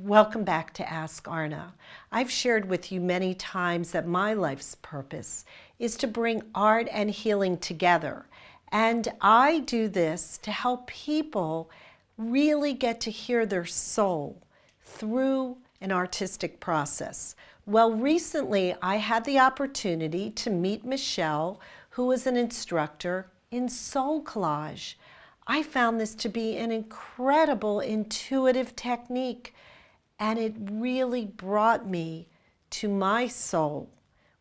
Welcome back to Ask Arna. I've shared with you many times that my life's purpose is to bring art and healing together. And I do this to help people really get to hear their soul through an artistic process. Well, recently I had the opportunity to meet Michelle, who is an instructor in SoulCollage. I found this to be an incredible intuitive technique, and it really brought me to my soul,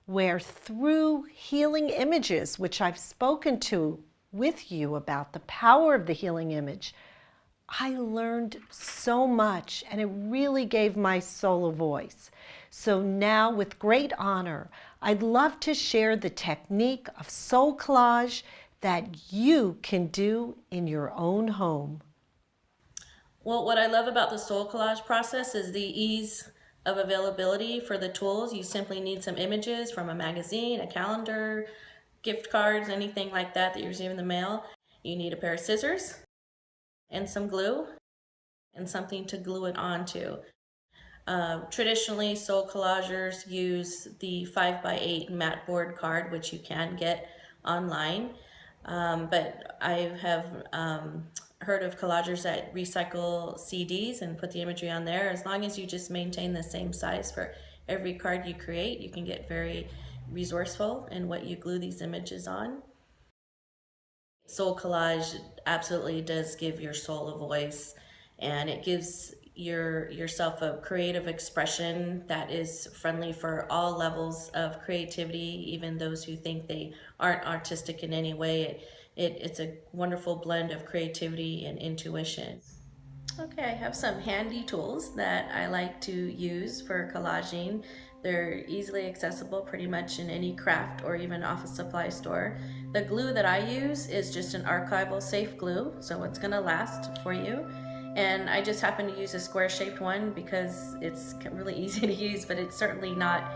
where through healing images, which I've spoken to with you about the power of the healing image, I learned so much, and it really gave my soul a voice. So now, with great honor, I'd love to share the technique of SoulCollage that you can do in your own home. Well, what I love about the soul collage process is the ease of availability for the tools. You simply need some images from a magazine, a calendar, gift cards, anything like that that you receive in the mail. You need a pair of scissors and some glue and something to glue it onto. Traditionally, soul collagers use the 5x8 mat board card, which you can get online. But I have heard of collagers that recycle CDs and put the imagery on there. As long as you just maintain the same size for every card you create, you can get very resourceful in what you glue these images on. Soul collage absolutely does give your soul a voice, and it gives yourself a creative expression that is friendly for all levels of creativity, even those who think they aren't artistic in any way. It's a wonderful blend of creativity and intuition. Okay, I have some handy tools that I like to use for collaging. They're easily accessible pretty much in any craft or even office supply store. The glue that I use is just an archival safe glue, so it's gonna last for you. And I just happen to use a square shaped one because it's really easy to use, but it's certainly not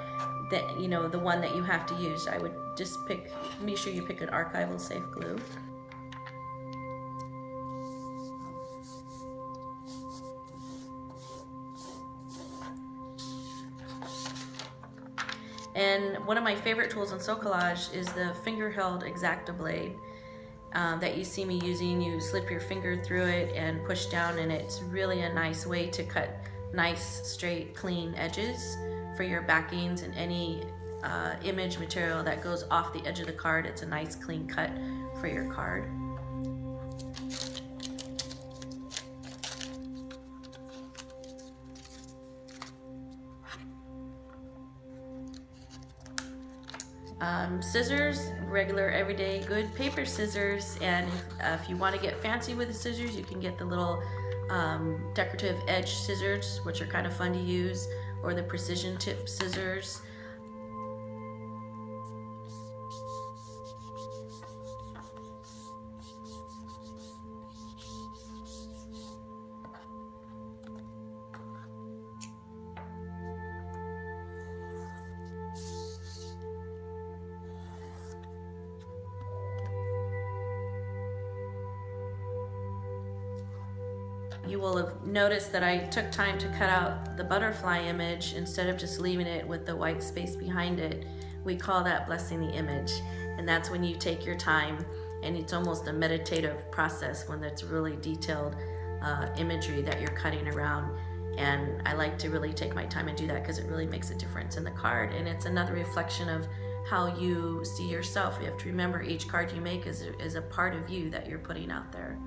the one that you have to use. I would just be sure you pick an archival safe glue. And one of my favorite tools in SoulCollage is the finger-held X-Acto blade that you see me using. You slip your finger through it and push down, and it's really a nice way to cut nice, straight, clean edges for your backings and any image material that goes off the edge of the card. It's a nice, clean cut for your card. Scissors, regular everyday good paper scissors, and if you want to get fancy with the scissors, you can get the little decorative edge scissors, which are kind of fun to use, or the precision tip scissors. You will have noticed that I took time to cut out the butterfly image instead of just leaving it with the white space behind it. We call that blessing the image, and that's when you take your time, and it's almost a meditative process when it's really detailed imagery that you're cutting around. And I like to really take my time and do that because it really makes a difference in the card, and it's another reflection of how you see yourself. You have to remember each card you make is a part of you that you're putting out there.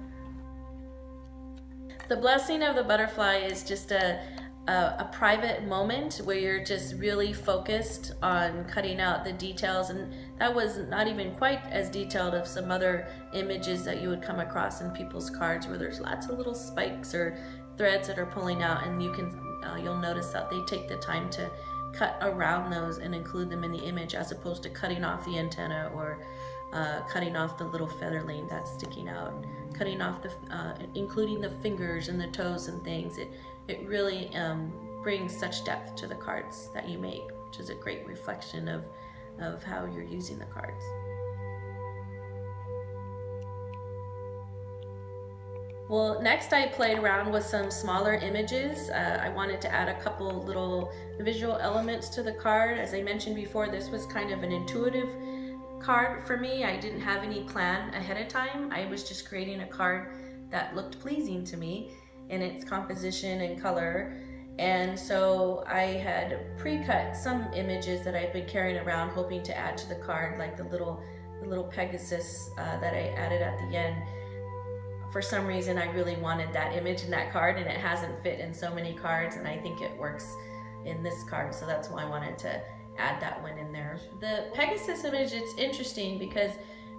The blessing of the butterfly is just a private moment where you're just really focused on cutting out the details, and that was not even quite as detailed of some other images that you would come across in people's cards where there's lots of little spikes or threads that are pulling out, and you'll notice that they take the time to cut around those and include them in the image, as opposed to cutting off the antenna or cutting off the little featherling that's sticking out, cutting off including the fingers and the toes and things. It really brings such depth to the cards that you make, which is a great reflection of how you're using the cards. Well, next I played around with some smaller images. I wanted to add a couple little visual elements to the card. As I mentioned before, this was kind of an intuitive card for me. I didn't have any plan ahead of time. I was just creating a card that looked pleasing to me in its composition and color. And so I had pre-cut some images that I'd been carrying around, hoping to add to the card, like the little Pegasus that I added at the end. For some reason, I really wanted that image in that card, and it hasn't fit in so many cards, and I think it works in this card, so that's why I wanted to add that one in there. The Pegasus image, it's interesting because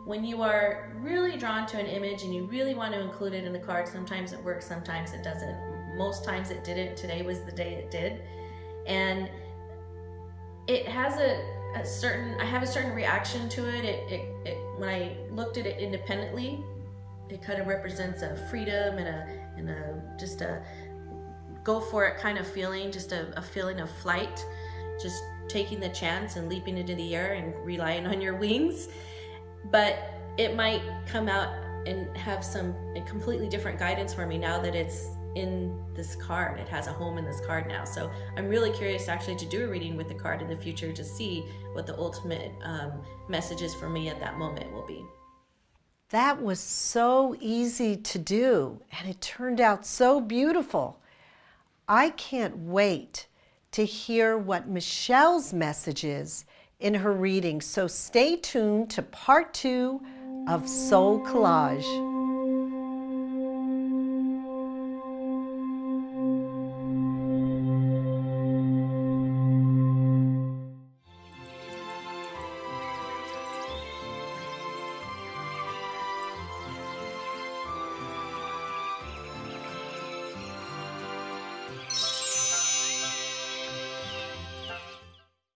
when you are really drawn to an image and you really want to include it in the card, sometimes it works, sometimes it doesn't. Most times it didn't. Today was the day it did. And it has I have a certain reaction to it. When I looked at it independently, it kind of represents a freedom and just a go for it kind of feeling, just a feeling of flight, just taking the chance and leaping into the air and relying on your wings. But it might come out and have a completely different guidance for me now that it's in this card. It has a home in this card now. So I'm really curious actually to do a reading with the card in the future to see what the ultimate messages for me at that moment will be. That was so easy to do, and it turned out so beautiful. I can't wait to hear what Michelle's message is in her reading, so stay tuned to part 2 of Soul Collage.